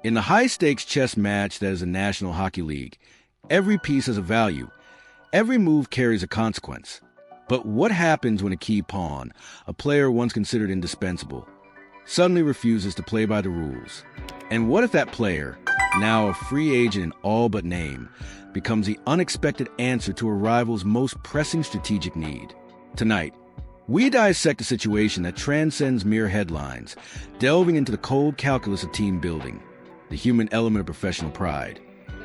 In the high-stakes chess match that is the National Hockey League, every piece has a value. Every move carries a consequence. But what happens when a key pawn, a player once considered indispensable, suddenly refuses to play by the rules? And what if that player, now a free agent in all but name, becomes the unexpected answer to a rival's most pressing strategic need? Tonight, we dissect a situation that transcends mere headlines, delving into the cold calculus of team building, the human element of professional pride,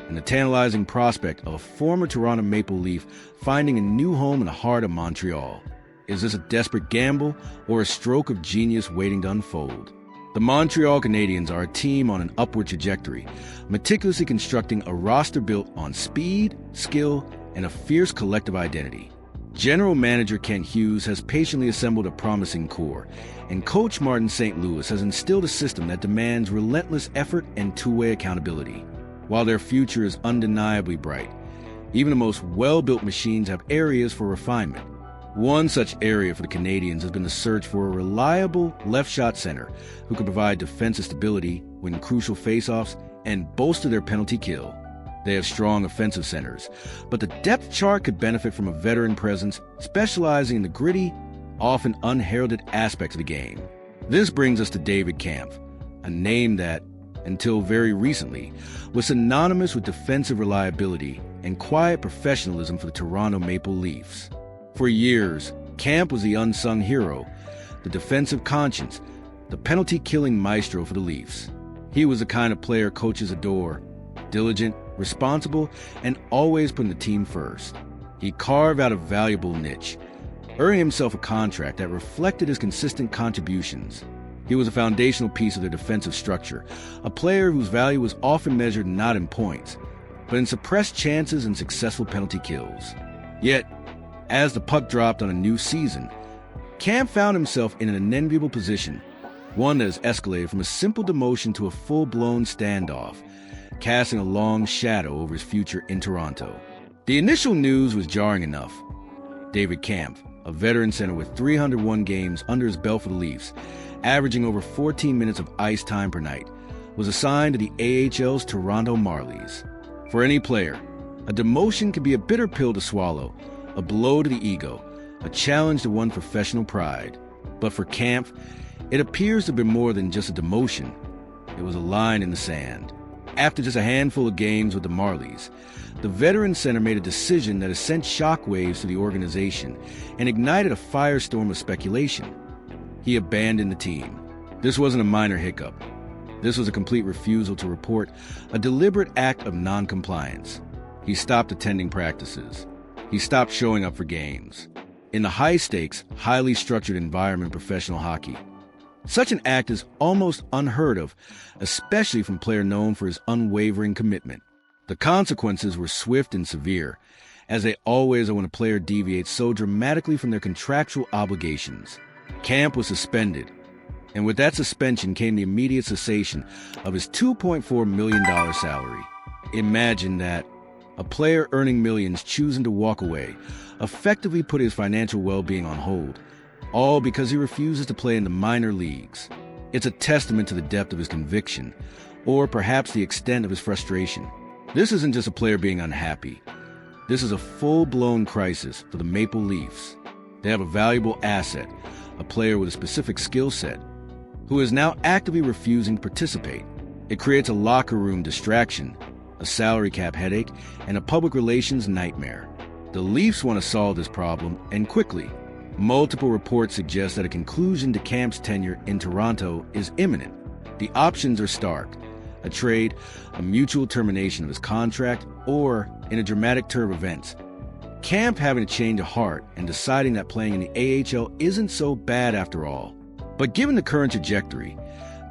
and the tantalizing prospect of a former Toronto Maple Leaf finding a new home in the heart of Montreal. Is this a desperate gamble or a stroke of genius waiting to unfold? The Montreal Canadiens are a team on an upward trajectory, meticulously constructing a roster built on speed, skill, and a fierce collective identity. General Manager Kent Hughes has patiently assembled a promising core, and Coach Martin St. Louis has instilled a system that demands relentless effort and two-way accountability. While their future is undeniably bright, even the most well-built machines have areas for refinement. One such area for the Canadiens has been the search for a reliable left-shot center who can provide defensive stability, win crucial faceoffs, and bolster their penalty kill. They have strong offensive centers, but the depth chart could benefit from a veteran presence specializing in the gritty, often unheralded aspects of the game. This brings us to David Kämpf, a name that, until very recently, was synonymous with defensive reliability and quiet professionalism for the Toronto Maple Leafs. For years, Kämpf was the unsung hero, the defensive conscience, the penalty-killing maestro for the Leafs. He was the kind of player coaches adore, diligent, responsible, and always putting the team first. He carved out a valuable niche, earning himself a contract that reflected his consistent contributions. He was a foundational piece of their defensive structure, a player whose value was often measured not in points, but in suppressed chances and successful penalty kills. Yet, as the puck dropped on a new season, Kämpf found himself in an unenviable position, one that has escalated from a simple demotion to a full-blown standoff, casting a long shadow over his future in Toronto. The initial news was jarring enough. David Kämpf, a veteran center with 301 games under his belt for the Leafs, averaging over 14 minutes of ice time per night, was assigned to the AHL's Toronto Marlies. For any player, a demotion can be a bitter pill to swallow, a blow to the ego, a challenge to one's professional pride. But for Kämpf, it appears to have been more than just a demotion. It was a line in the sand. After just a handful of games with the Marlies, the veteran center made a decision that has sent shockwaves to the organization and ignited a firestorm of speculation. He abandoned the team. This wasn't a minor hiccup. This was a complete refusal to report, a deliberate act of non-compliance. He stopped attending practices. He stopped showing up for games. In the high-stakes, highly structured environment of professional hockey, such an act is almost unheard of, especially from a player known for his unwavering commitment. The consequences were swift and severe, as they always are when a player deviates so dramatically from their contractual obligations. Kämpf was suspended, and with that suspension came the immediate cessation of his $2.4 million salary. Imagine that. A player earning millions choosing to walk away, effectively put his financial well-being on hold, all because he refuses to play in the minor leagues. It's a testament to the depth of his conviction, or perhaps the extent of his frustration. This isn't just a player being unhappy. This is a full-blown crisis for the Maple Leafs. They have a valuable asset, a player with a specific skill set, who is now actively refusing to participate. It creates a locker room distraction, a salary cap headache, and a public relations nightmare. The Leafs want to solve this problem, and quickly. Multiple reports suggest that a conclusion to Kämpf's tenure in Toronto is imminent. The options are stark: a trade, a mutual termination of his contract, or, in a dramatic turn of events, Kämpf having a change of heart and deciding that playing in the AHL isn't so bad after all. But given the current trajectory,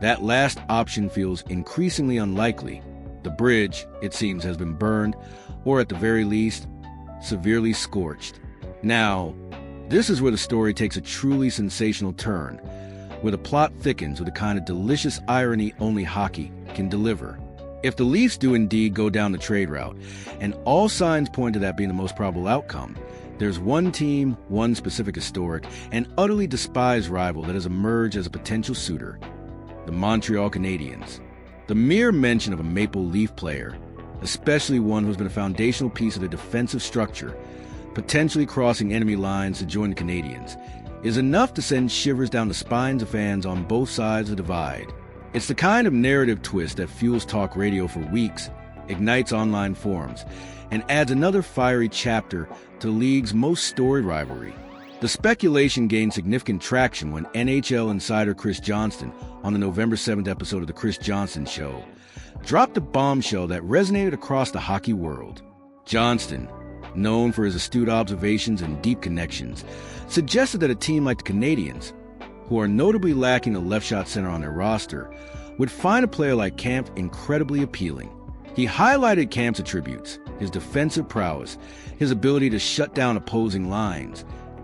that last option feels increasingly unlikely. The bridge, it seems, has been burned, or at the very least, severely scorched. Now, this is where the story takes a truly sensational turn, where the plot thickens with the kind of delicious irony only hockey can deliver. If the Leafs do indeed go down the trade route, and all signs point to that being the most probable outcome, there's one team, one specific historic, and utterly despised rival that has emerged as a potential suitor: the Montreal Canadiens. The mere mention of a Maple Leaf player, especially one who's been a foundational piece of the defensive structure, potentially crossing enemy lines to join the Canadiens, is enough to send shivers down the spines of fans on both sides of the divide. It's the kind of narrative twist that fuels talk radio for weeks, ignites online forums, and adds another fiery chapter to the league's most storied rivalry. The speculation gained significant traction when NHL insider Chris Johnston, on the November 7th episode of The Chris Johnston Show, dropped a bombshell that resonated across the hockey world. Johnston, known for his astute observations and deep connections, suggested that a team like the Canadiens, who are notably lacking a left-shot center on their roster, would find a player like Kämpf incredibly appealing. He highlighted Kämpf's attributes, his defensive prowess, his ability to shut down opposing lines,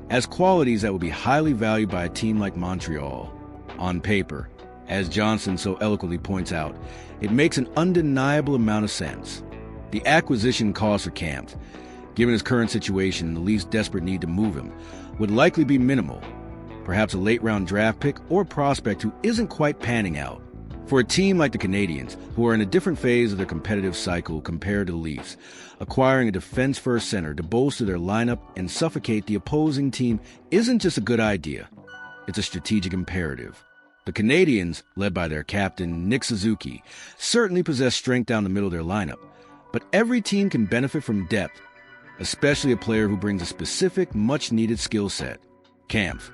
as qualities that would be highly valued by a team like Montreal. On paper, as Johnston so eloquently points out, it makes an undeniable amount of sense. The acquisition cost for Kämpf, given his current situation and the Leafs' desperate need to move him, would likely be minimal. Perhaps a late-round draft pick or prospect who isn't quite panning out. For a team like the Canadiens, who are in a different phase of their competitive cycle compared to the Leafs, acquiring a defense-first center to bolster their lineup and suffocate the opposing team isn't just a good idea. It's a strategic imperative. The Canadiens, led by their captain, Nick Suzuki, certainly possess strength down the middle of their lineup, but every team can benefit from depth, especially a player who brings a specific, much-needed skill set. Kämpf,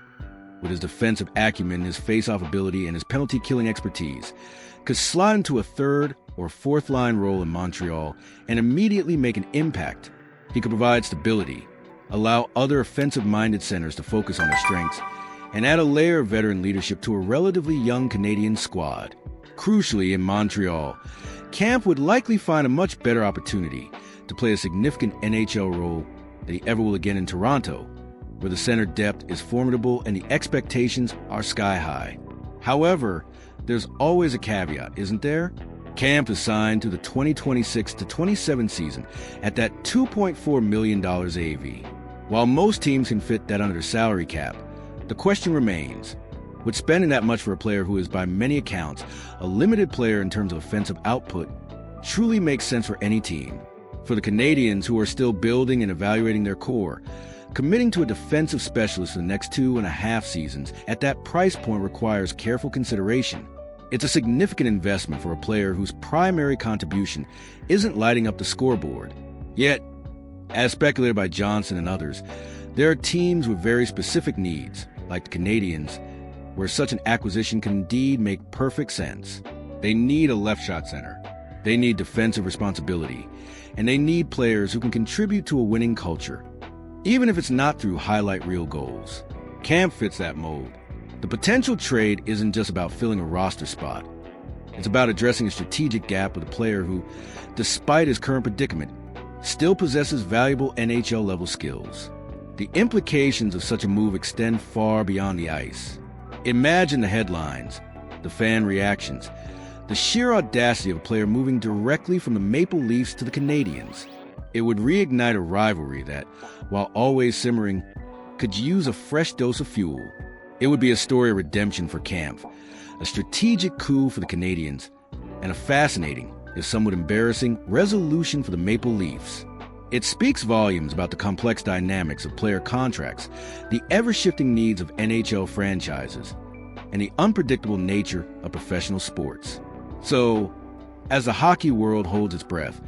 with his defensive acumen, his face-off ability, and his penalty-killing expertise, could slide into a third or fourth-line role in Montreal and immediately make an impact. He could provide stability, allow other offensive-minded centers to focus on their strengths, and add a layer of veteran leadership to a relatively young Canadian squad. Crucially, in Montreal, Kämpf would likely find a much better opportunity to play a significant NHL role than he ever will again in Toronto, where the center depth is formidable and the expectations are sky-high. However, there's always a caveat, isn't there? Kämpf is signed to the 2026-27 season at that $2.4 million AAV. While most teams can fit that under their salary cap, the question remains, would spending that much for a player who is by many accounts a limited player in terms of offensive output truly make sense for any team? For the Canadiens, who are still building and evaluating their core, committing to a defensive specialist for the next 2.5 seasons at that price point requires careful consideration. It's a significant investment for a player whose primary contribution isn't lighting up the scoreboard. Yet, as speculated by Johnson and others, there are teams with very specific needs, like the Canadiens, where such an acquisition can indeed make perfect sense. They need a left-shot center. They need defensive responsibility. And they need players who can contribute to a winning culture, even if it's not through highlight reel goals. Kämpf fits that mold. The potential trade isn't just about filling a roster spot. It's about addressing a strategic gap with a player who, despite his current predicament, still possesses valuable NHL-level skills. The implications of such a move extend far beyond the ice. Imagine the headlines, the fan reactions, the sheer audacity of a player moving directly from the Maple Leafs to the Canadiens. It would reignite a rivalry that, while always simmering, could use a fresh dose of fuel. It would be a story of redemption for Kämpf, a strategic coup for the Canadiens, and a fascinating, if somewhat embarrassing, resolution for the Maple Leafs. It speaks volumes about the complex dynamics of player contracts, the ever-shifting needs of NHL franchises, and the unpredictable nature of professional sports. So, as the hockey world holds its breath,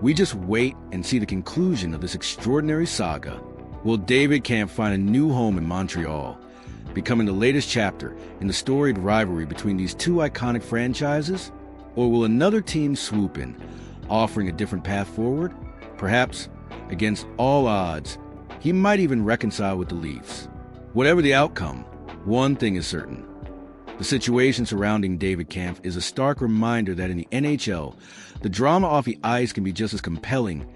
we just wait and see the conclusion of this extraordinary saga. Will David Kämpf find a new home in Montreal, becoming the latest chapter in the storied rivalry between these two iconic franchises? Or will another team swoop in, offering a different path forward? Perhaps, against all odds, he might even reconcile with the Leafs. Whatever the outcome, one thing is certain. The situation surrounding David Kämpf is a stark reminder that in the NHL, the drama off the ice can be just as compelling,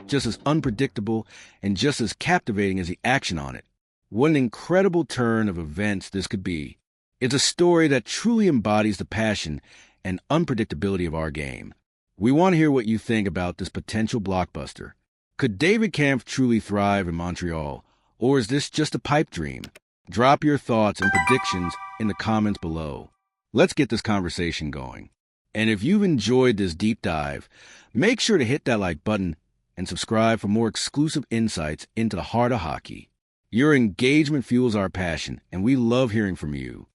just as unpredictable, and just as captivating as the action on it. What an incredible turn of events this could be. It's a story that truly embodies the passion and unpredictability of our game. We want to hear what you think about this potential blockbuster. Could David Kämpf truly thrive in Montreal, or is this just a pipe dream? Drop your thoughts and predictions in the comments below. Let's get this conversation going. And if you've enjoyed this deep dive, make sure to hit that like button and subscribe for more exclusive insights into the heart of hockey. Your engagement fuels our passion, and we love hearing from you.